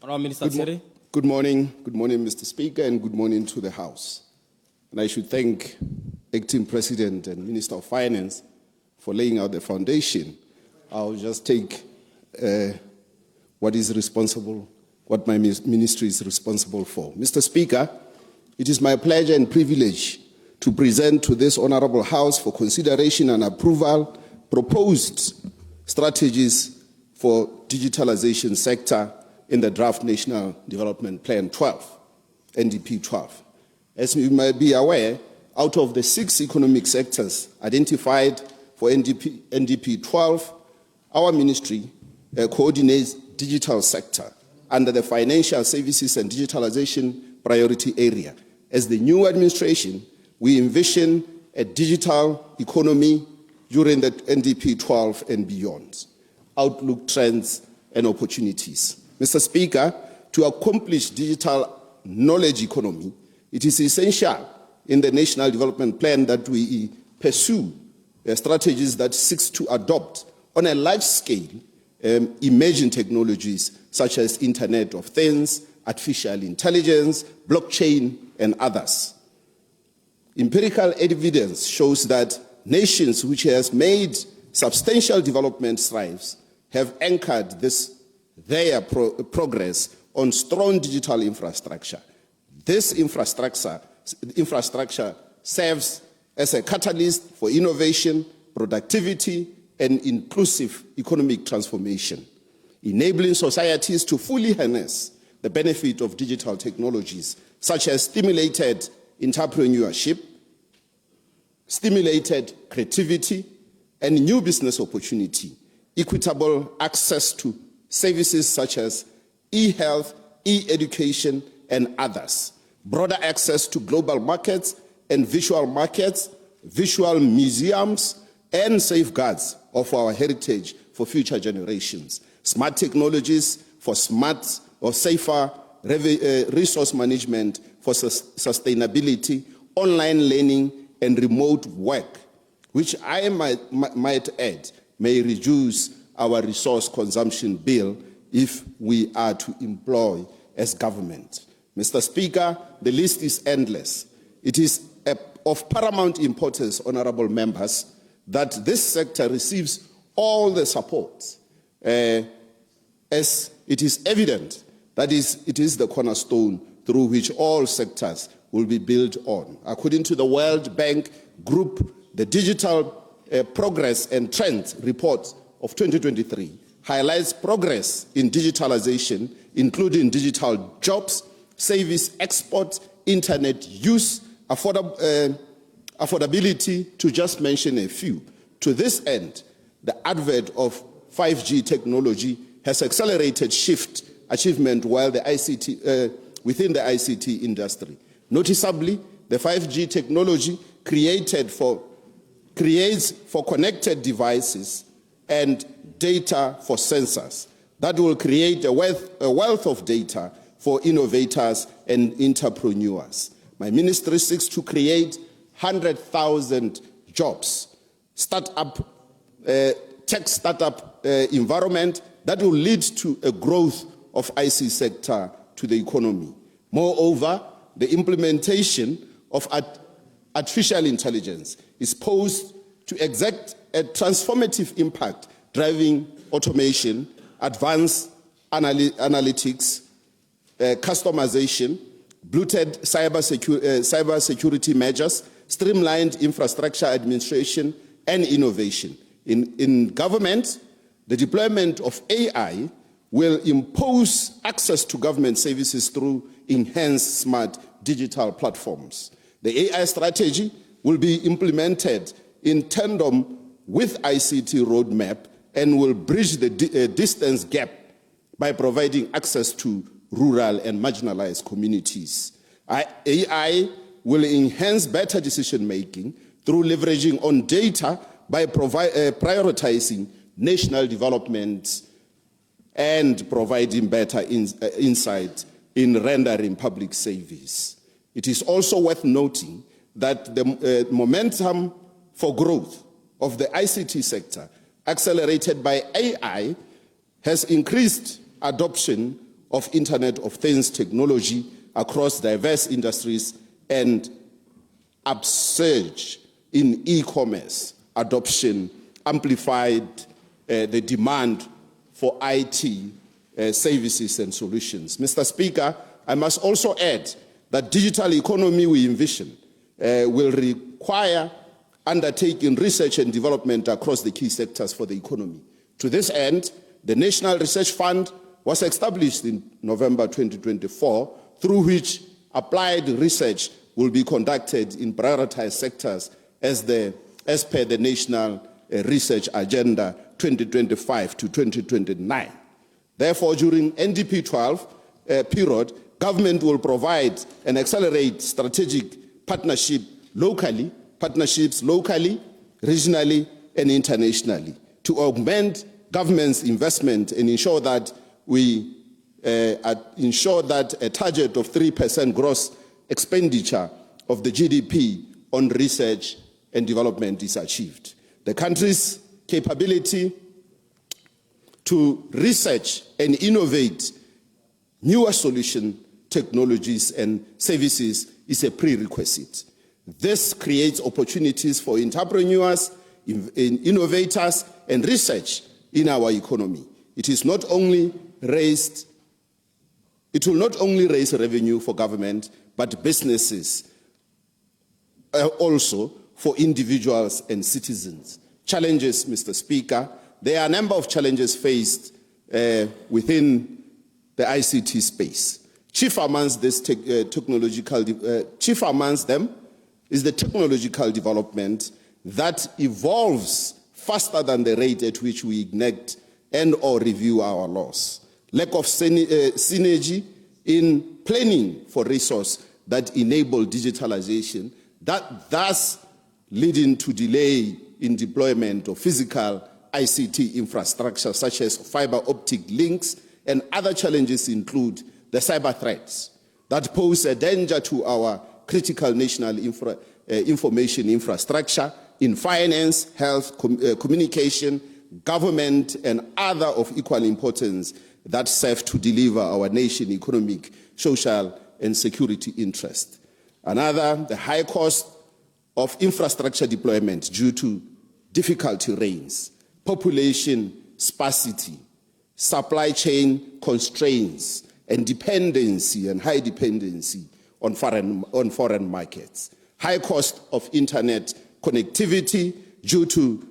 Honourable Minister Tshere. Good morning, Mr. Speaker, and good morning to the House. And I should thank Acting President and Minister of Finance for laying out the foundation. I'll just take what my ministry is responsible for. Mr. Speaker, it is my pleasure and privilege to present to this Honourable House for consideration and approval proposed strategies for digitalisation sector in the draft National Development Plan 12, NDP 12. As you may be aware, out of the 6 economic sectors identified for NDP 12, our ministry coordinates digital sector under the Financial Services and Digitalisation Priority Area. As the new administration, we envision a digital economy during the NDP 12 and beyond. Outlook, trends, and opportunities. Mr. Speaker, to accomplish digital knowledge economy, it is essential in the National Development Plan that we pursue strategies that seeks to adopt on a large scale emerging technologies such as Internet of Things, artificial intelligence, blockchain, and others. Empirical evidence shows that nations which has made substantial development strides have anchored their progress on strong digital infrastructure. This infrastructure serves as a catalyst for innovation, productivity, and inclusive economic transformation, enabling societies to fully harness the benefit of digital technologies, such as stimulated entrepreneurship, stimulated creativity, and new business opportunity, equitable access to services such as e-health, e-education, and others, broader access to global markets and visual markets, visual museums, and safeguards of our heritage for future generations, smart technologies for smart or safer resource management for sustainability, online learning, and remote work, which I might add may reduce our resource consumption bill if we are to employ as government. Mr. Speaker, the list is endless. It is of paramount importance, honourable members, that this sector receives all the support, as it is evident that it is the cornerstone through which all sectors will be built on. According to the World Bank Group, the Digital Progress and Trends Report of 2023 highlights progress in digitalization, including digital jobs, service export, internet use, affordability, to just mention a few. To this end, the advent of 5G technology has accelerated shift achievement while the within the ICT industry. Noticeably, the 5G technology creates for connected devices and data for sensors that will create a wealth of data for innovators and entrepreneurs. My ministry seeks to create 100,000 jobs, tech startup environment that will lead to a growth of IC sector to the economy. Moreover, the implementation of artificial intelligence is posed to exert a transformative impact, driving automation, advanced analytics, customization, blunted cybersecurity measures, streamlined infrastructure administration, and innovation. In government, the deployment of AI will impose access to government services through enhanced smart digital platforms. The AI strategy will be implemented in tandem with ICT roadmap and will bridge the distance gap by providing access to rural and marginalized communities. AI will enhance better decision-making through leveraging on data by prioritizing national development and providing better insight in rendering public service. It is also worth noting that the momentum for growth of the ICT sector, accelerated by AI, has increased adoption of Internet of Things technology across diverse industries and upsurge in e-commerce adoption amplified the demand for IT services and solutions. Mr. Speaker, I must also add that digital economy we envision will require undertaking research and development across the key sectors for the economy. To this end, the National Research Fund was established in November 2024, through which applied research will be conducted in prioritized sectors as per the National Research Agenda 2025 to 2029. Therefore, during NDP 12 period, government will provide and accelerate strategic partnerships locally, regionally, and internationally to augment government's investment and ensure that a target of 3% gross expenditure of the GDP on research and development is achieved. The country's capability to research and innovate newer solution technologies and services is a prerequisite. This creates opportunities for entrepreneurs, innovators, and research in our economy. It will not only raise revenue for government, but businesses also for individuals and citizens. Challenges, Mr. Speaker. There are a number of challenges faced within the ICT space. Chief amongst them is the technological development that evolves faster than the rate at which we enact and or review our laws. Lack of synergy in planning for resources that enable digitalization, that thus leading to delay in deployment of physical ICT infrastructure such as fibre optic links, and other challenges include the cyber threats that pose a danger to our critical national information infrastructure in finance, health, communication, government, and other of equal importance that serve to deliver our nation economic, social, and security interest. Another, the high cost of infrastructure deployment due to difficult terrains, population sparsity, supply chain constraints, and dependency and high dependency on foreign markets. High cost of internet connectivity due to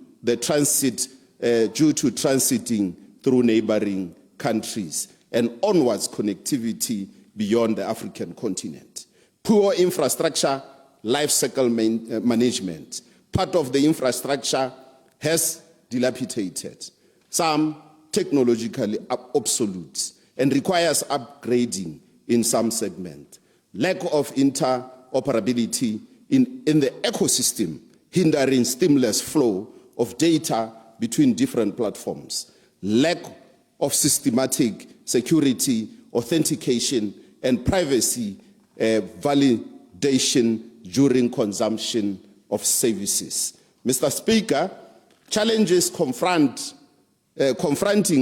transiting through neighboring countries, and onwards connectivity beyond the African continent. Poor infrastructure life cycle management. Part of the infrastructure has dilapidated, some technologically obsolete, and requires upgrading in some segment. Lack of interoperability in the ecosystem, hindering seamless flow of data between different platforms. Lack of systematic security, authentication, and privacy validation during consumption of services. Mr. Speaker, challenges confronting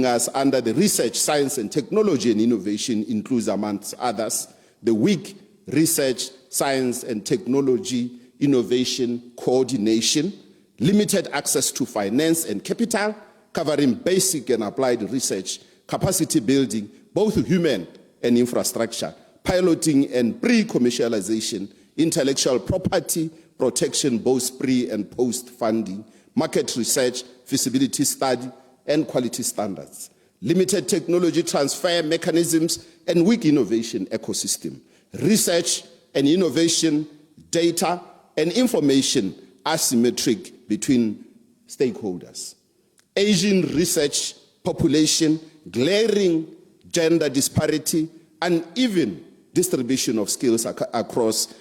us under the research, science, and technology and innovation includes, amongst others, the weak research, science, and technology innovation coordination, limited access to finance and capital, covering basic and applied research, capacity building, both human and infrastructure, piloting and pre-commercialization, intellectual property protection, both pre- and post-funding, market research, feasibility study, and quality standards, limited technology transfer mechanisms, and weak innovation ecosystem, research and innovation, data and information asymmetric between stakeholders, Asian research population, glaring gender disparity, uneven distribution of skills across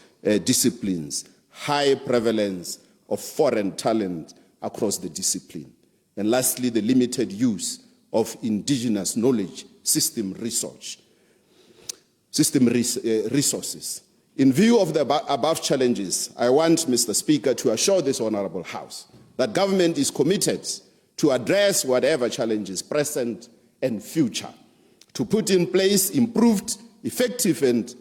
disciplines, high prevalence of foreign talent across the discipline. And lastly, the limited use of indigenous knowledge system resources. In view of the above challenges, I want, Mr. Speaker, to assure this Honourable House that government is committed to address whatever challenges, present and future, to put in place improved, efficient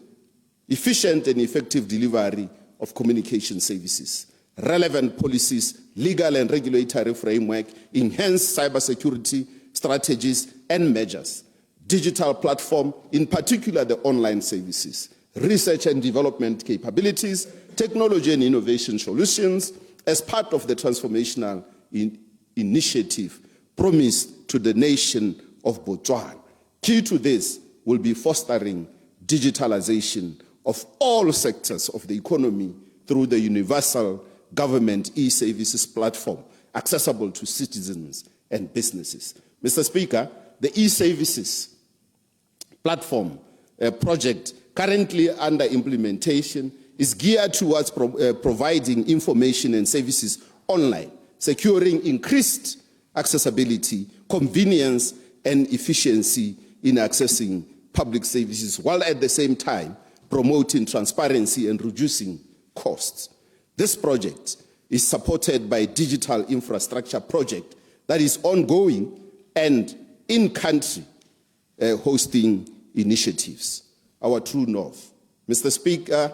and effective delivery of communication services, relevant policies, legal and regulatory framework, enhanced cybersecurity strategies and measures, digital platform, in particular the online services, research and development capabilities, technology and innovation solutions as part of the transformational initiative promised to the nation of Botswana. Key to this will be fostering digitalization of all sectors of the economy through the universal government e-services platform accessible to citizens and businesses. Mr. Speaker, the e-services platform project currently under implementation is geared towards providing information and services online, securing increased accessibility, convenience, and efficiency in accessing public services, while at the same time promoting transparency and reducing costs. This project is supported by a digital infrastructure project that is ongoing and in-country hosting initiatives. Our True North. Mr. Speaker,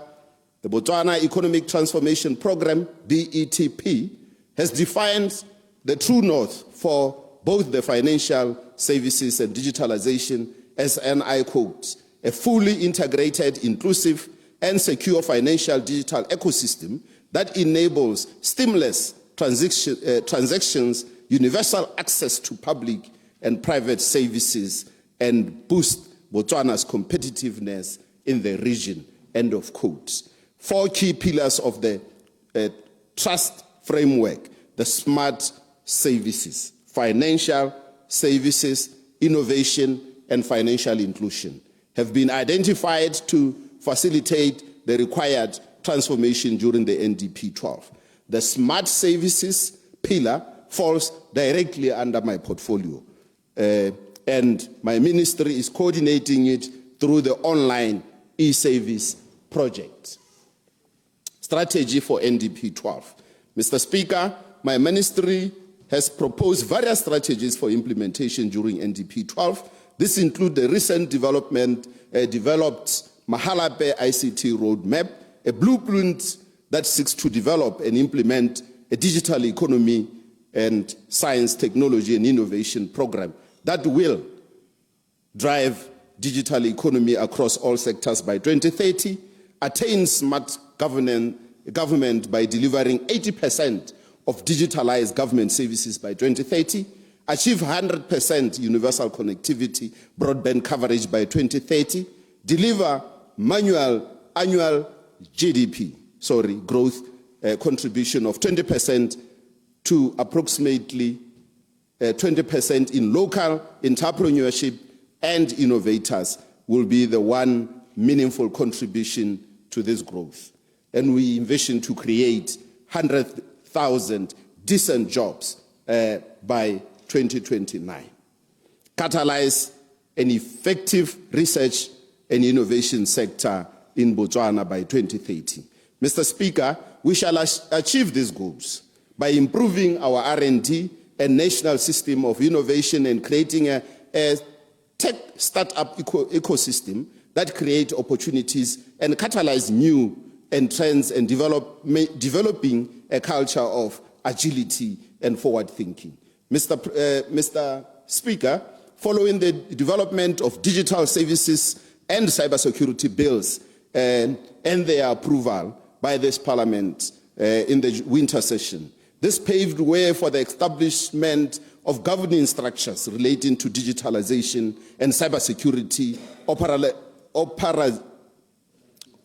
the Botswana Economic Transformation Program, BETP, has defined the True North for both the financial services and digitalization as, and I quote, a fully integrated, inclusive, and secure financial digital ecosystem that enables seamless transactions, universal access to public and private services, and boost Botswana's competitiveness in the region, end of quote. 4 key pillars of the trust framework: the smart services, financial services, innovation, and financial inclusion have been identified to facilitate the required transformation during the NDP 12. The smart services pillar falls directly under my portfolio, and my ministry is coordinating it through the online e-service project. Strategy for NDP 12. Mr. Speaker, my ministry has proposed various strategies for implementation during NDP 12. This includes the recent developed Mahalape ICT roadmap, a blueprint that seeks to develop and implement a digital economy and science, technology, and innovation program that will drive digital economy across all sectors by 2030, attain smart government by delivering 80% of digitalized government services by 2030, achieve 100% universal connectivity, broadband coverage by 2030, deliver annual GDP growth contribution of 20% to approximately 20% in local entrepreneurship and innovators will be the one meaningful contribution to this growth. And we envision to create 100,000 decent jobs by 2029. Catalyze an effective research and innovation sector in Botswana by 2030. Mr. Speaker, we shall achieve these goals by improving our R&D and national system of innovation and creating a tech startup ecosystem that create opportunities and catalyze new trends and developing a culture of agility and forward thinking. Mr. Speaker, following the development of digital services and cybersecurity bills and their approval by this Parliament in the winter session, this paved way for the establishment of governing structures relating to digitalization and cybersecurity,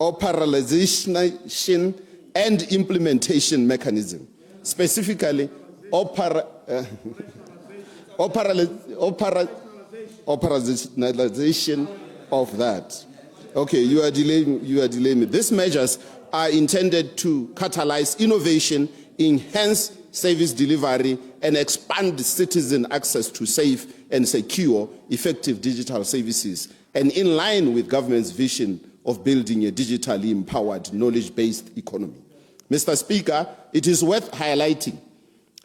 operationalization and implementation mechanism, specifically operationalization of that. Okay, you are delaying me. These measures are intended to catalyze innovation, enhance service delivery, and expand citizen access to safe and secure, effective digital services, and in line with government's vision of building a digitally empowered, knowledge-based economy. Mr. Speaker, it is worth highlighting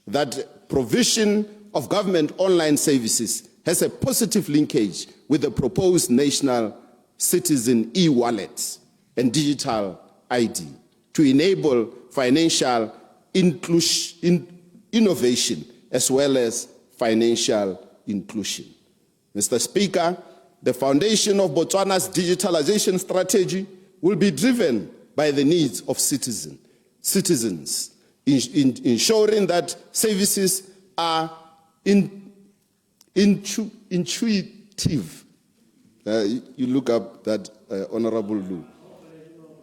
that provision of government online services has a positive linkage with the proposed national citizen e-wallet and digital ID to enable financial innovation as well as financial inclusion. Mr. Speaker, the foundation of Botswana's digitalization strategy will be driven by the needs of citizens, ensuring that services are intuitive. You look up that, Honourable Lou.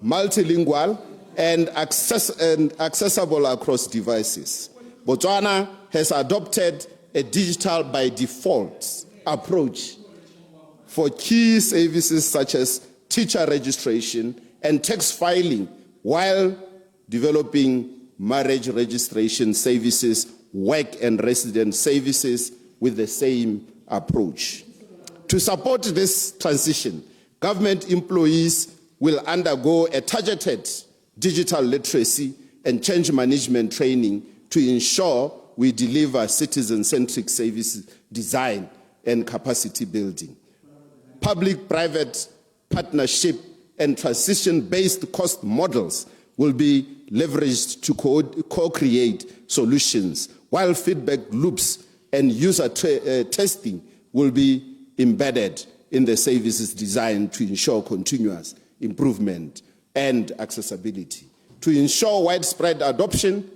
Multilingual and accessible across devices. Botswana has adopted a digital by default approach for key services such as teacher registration and tax filing, while developing marriage registration services, work and resident services with the same approach. To support this transition, government employees will undergo a targeted digital literacy and change management training to ensure we deliver citizen-centric services design and capacity building. Public-private partnership and transition-based cost models will be leveraged to co-create solutions, while feedback loops and user testing will be embedded in the services designed to ensure continuous improvement and accessibility. To ensure widespread adoption,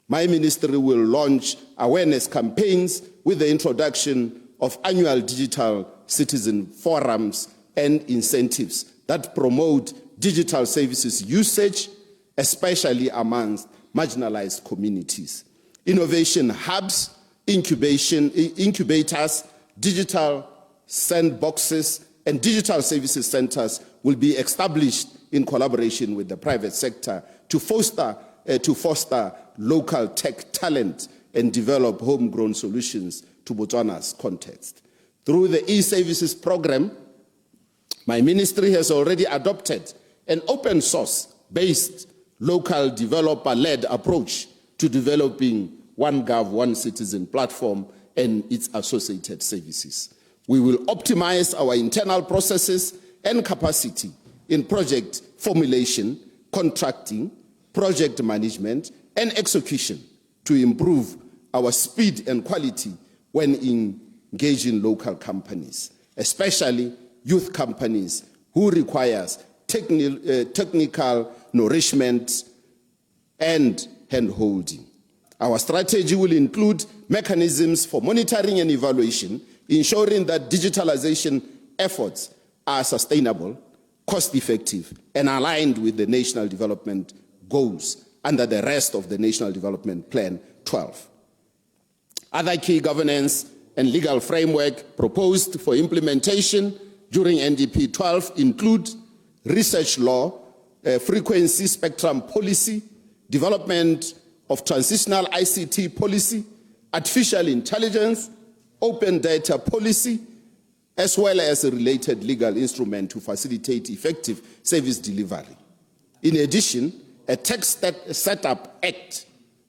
my ministry will launch awareness campaigns with the introduction of annual digital citizen forums and incentives that promote digital services usage, especially amongst marginalized communities. Innovation hubs, incubators, digital sandboxes, and digital services centers will be established in collaboration with the private sector to foster local tech talent and develop homegrown solutions to Botswana's context. Through the e-services program, my ministry has already adopted an open source-based local developer-led approach to developing One Gov, One Citizen platform and its associated services. We will optimize our internal processes and capacity in project formulation, contracting, project management, and execution to improve our speed and quality when engaging local companies, especially youth companies who requires technical nourishment and hand-holding. Our strategy will include mechanisms for monitoring and evaluation, ensuring that digitalization efforts are sustainable, cost-effective, and aligned with the national development goals under the rest of the National Development Plan 12. Other key governance and legal framework proposed for implementation during NDP 12 include research law, frequency spectrum policy, development of transitional ICT policy, artificial intelligence, open data policy, as well as a related legal instrument to facilitate effective service delivery. In addition, a Tech Setup Act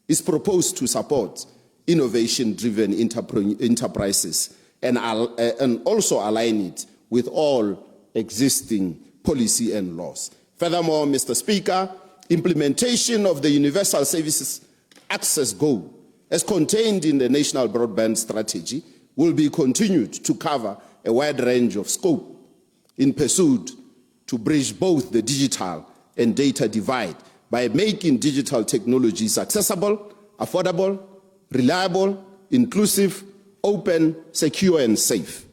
is proposed to support innovation-driven enterprises and also align it with all existing policy and laws. Furthermore, Mr. Speaker, implementation of the Universal Services Access Goal, as contained in the National Broadband Strategy, will be continued to cover a wide range of scope in pursuit to bridge both the digital and data divide by making digital technologies accessible, affordable, reliable, inclusive, open, secure, and safe.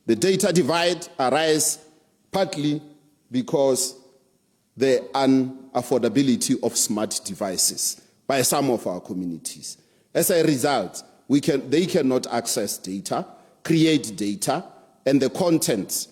The data divide arises partly because the unaffordability of smart devices by some of our communities. As a result, they cannot access data, create data, and the content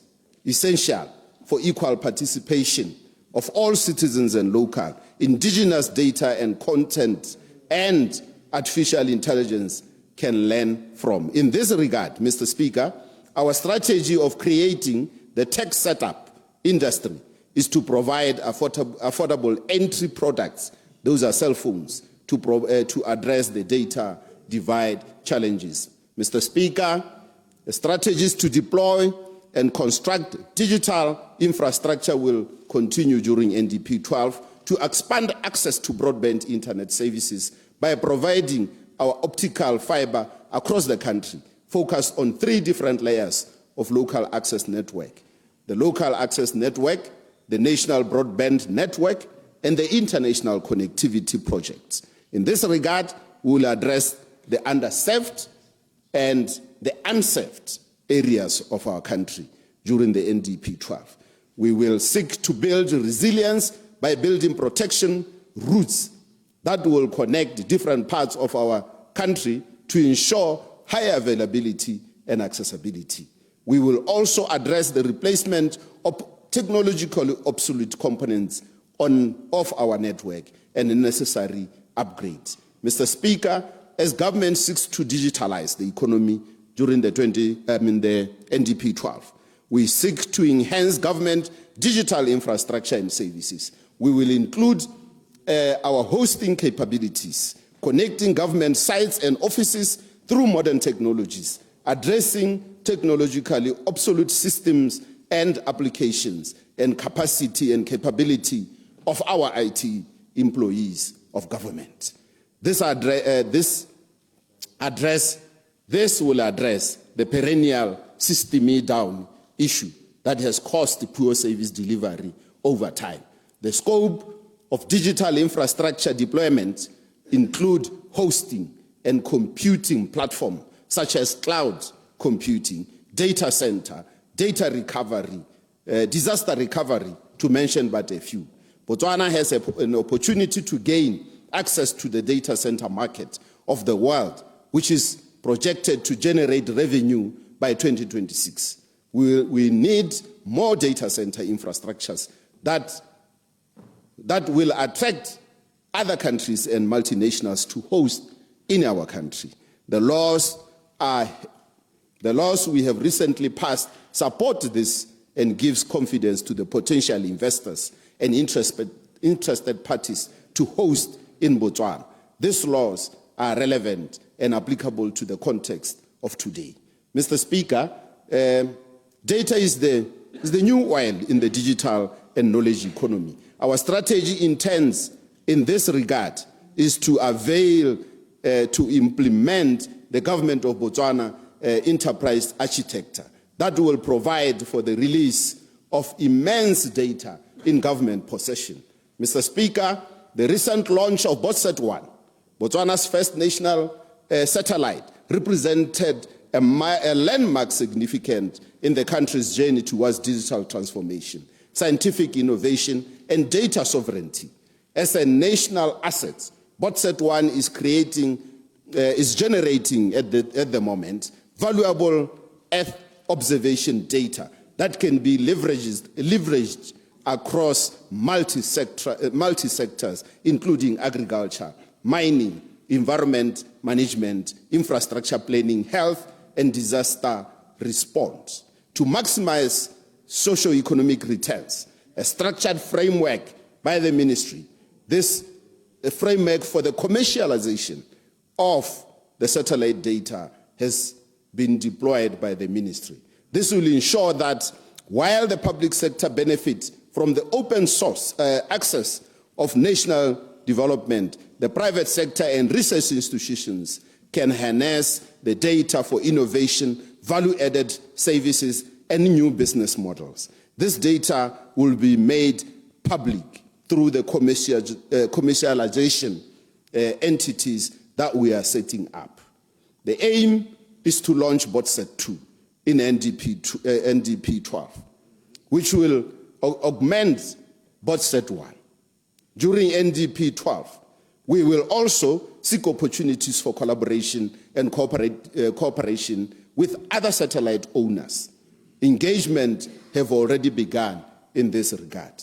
essential for equal participation of all citizens and local, indigenous data and content, and artificial intelligence can learn from. In this regard, Mr. Speaker, our strategy of creating the tech setup industry is to provide affordable entry products, those are cell phones, to address the data divide challenges. Mr. Speaker, The strategies to deploy and construct digital infrastructure will continue during NDP 12 to expand access to broadband internet services by providing our optical fibre across the country, focused on 3 different layers of local access network: the local access network, the national broadband network, and the international connectivity projects. In this regard, we will address the underserved and the unserved areas of our country during the NDP 12. We will seek to build resilience by building protection routes that will connect different parts of our country to ensure high availability and accessibility. We will also address the replacement of technologically obsolete components of our network and the necessary upgrades. Mr. Speaker, as government seeks to digitalize the economy during the NDP 12, we seek to enhance government digital infrastructure and services. We will include our hosting capabilities, connecting government sites and offices through modern technologies, addressing technologically obsolete systems and applications, and capacity and capability of our IT employees of government. This will address the perennial system down issue that has caused poor service delivery over time. The scope of digital infrastructure deployment include hosting and computing platforms such as cloud computing, data center, data recovery, disaster recovery, to mention but a few. Botswana has an opportunity to gain access to the data center market of the world, which is projected to generate revenue by 2026. We need more data center infrastructures that will attract other countries and multinationals to host in our country. The laws we have recently passed support this and gives confidence to the potential investors and interested parties to host in Botswana. These laws are relevant and applicable to the context of today. Mr. Speaker, data is the new oil in the digital and knowledge economy. Our strategy intends in this regard is to avail to implement the government of Botswana enterprise architecture that will provide for the release of immense data in government possession. Mr. Speaker, the recent launch of BotSat-1, Botswana's first national satellite, represented a landmark significant in the country's journey towards digital transformation, scientific innovation, and data sovereignty. As a national asset, BotSat-1 is generating at the moment valuable Earth observation data that can be leveraged across multi-sectors, including agriculture, mining, environment management, infrastructure planning, health, and disaster response. To maximize socio-economic returns, a structured framework by the ministry, a framework for the commercialization of the satellite data has been deployed by the ministry. This will ensure that while the public sector benefits from the open source access of national development, the private sector and research institutions can harness the data for innovation, value-added services, and new business models. This data will be made public through the commercialization entities that we are setting up. The aim is to launch BotSat-2 in NDP 12, which will augment BotSat-1. During NDP 12, we will also seek opportunities for collaboration and cooperation with other satellite owners. Engagement have already begun in this regard.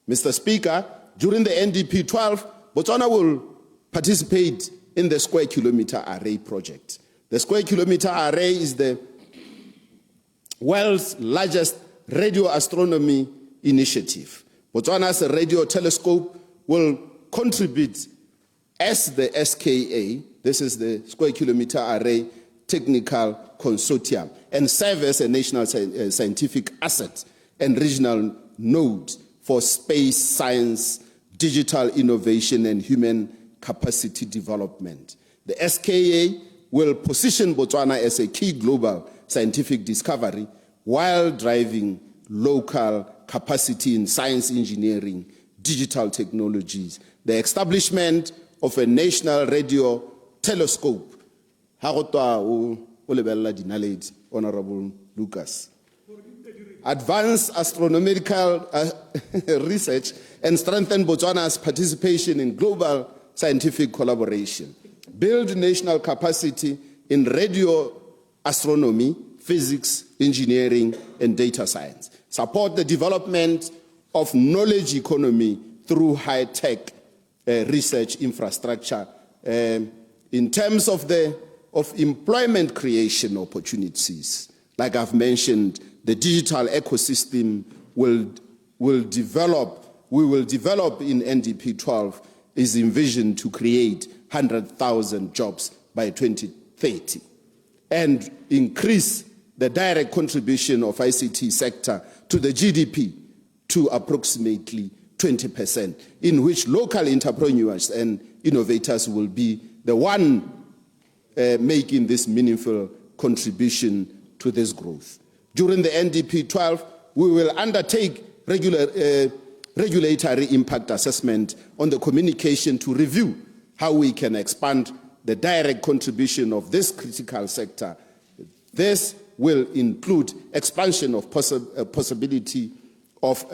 Mr. Speaker, during the NDP 12, Botswana will participate in the Square Kilometer Array project. The Square Kilometer Array is the world's largest radio astronomy initiative. Botswana's radio telescope will contribute as the SKA, this is the Square Kilometer Array Technical consortium and serve as a national scientific asset and regional node for space science, digital innovation, and human capacity development. The SKA will position Botswana as a key global scientific discovery while driving local capacity in science engineering, digital technologies, the establishment of a national radio telescope. Honourable Lucas. Advance astronomical research and strengthen Botswana's participation in global scientific collaboration. Build national capacity in radio astronomy, physics, engineering, and data science. Support the development of knowledge economy through high-tech research infrastructure. In terms of employment creation opportunities, like I've mentioned, the digital ecosystem we will develop in NDP 12 is envisioned to create 100,000 jobs by 2030 and increase the direct contribution of ICT sector to the GDP to approximately 20%, in which local entrepreneurs and innovators will be the one making this meaningful contribution to this growth. During the NDP 12, we will undertake regulatory impact assessment on the communication to review how we can expand the direct contribution of this critical sector. This will include expansion of the possibility of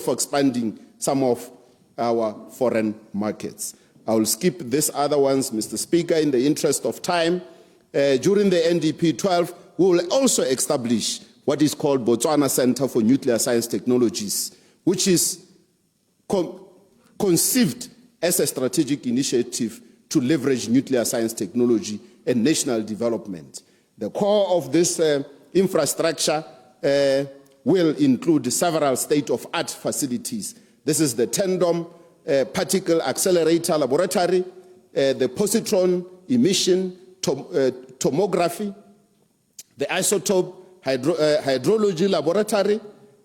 expanding some of our foreign markets. I will skip these other ones, Mr. Speaker, in the interest of time. During the NDP 12, we will also establish what is called Botswana Center for Nuclear Science Technologies, which is conceived as a strategic initiative to leverage nuclear science technology and national development. The core of this infrastructure will include several state-of-art facilities. This is the Tandem Particle Accelerator Laboratory, the positron emission tomography, the isotope hydrology laboratory,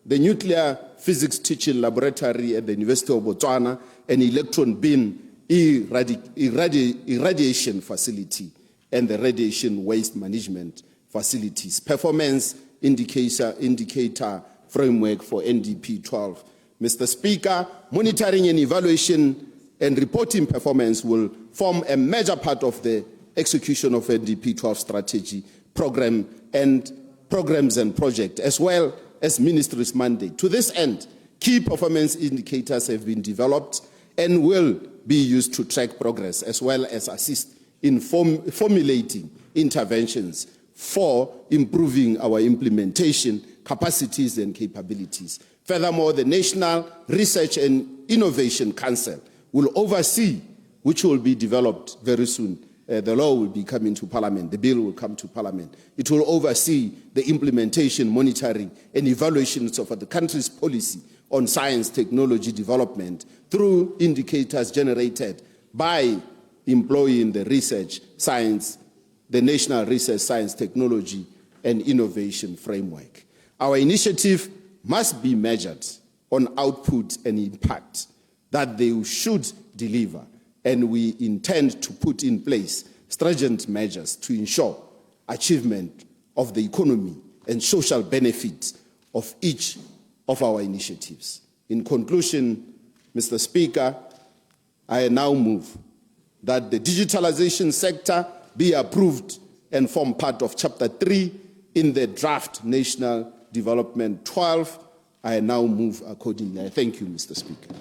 the nuclear physics teaching laboratory at the University of Botswana, and electron beam irradiation facility, and the radiation waste management facilities. Performance indicator framework for NDP 12. Mr. Speaker, monitoring and evaluation and reporting performance will form a major part of the execution of NDP 12 strategy programs and projects, as well as ministry's mandate. To this end, key performance indicators have been developed and will be used to track progress, as well as assist in formulating interventions for improving our implementation capacities and capabilities. Furthermore, the National Research and Innovation Council will oversee, which will be developed very soon. The law will be coming to Parliament, the bill will come to Parliament. It will oversee the implementation, monitoring, and evaluations of the country's policy on science technology development through indicators generated by employing the research science, the National Research Science Technology and Innovation Framework. Our initiative must be measured on output and impact that they should deliver, and we intend to put in place stringent measures to ensure achievement of the economy and social benefits of each of our initiatives. In conclusion, Mr. Speaker, I now move that the digitalisation sector be approved and form part of Chapter 3 in the draft National Development 12. I now move accordingly. I thank you, Mr. Speaker.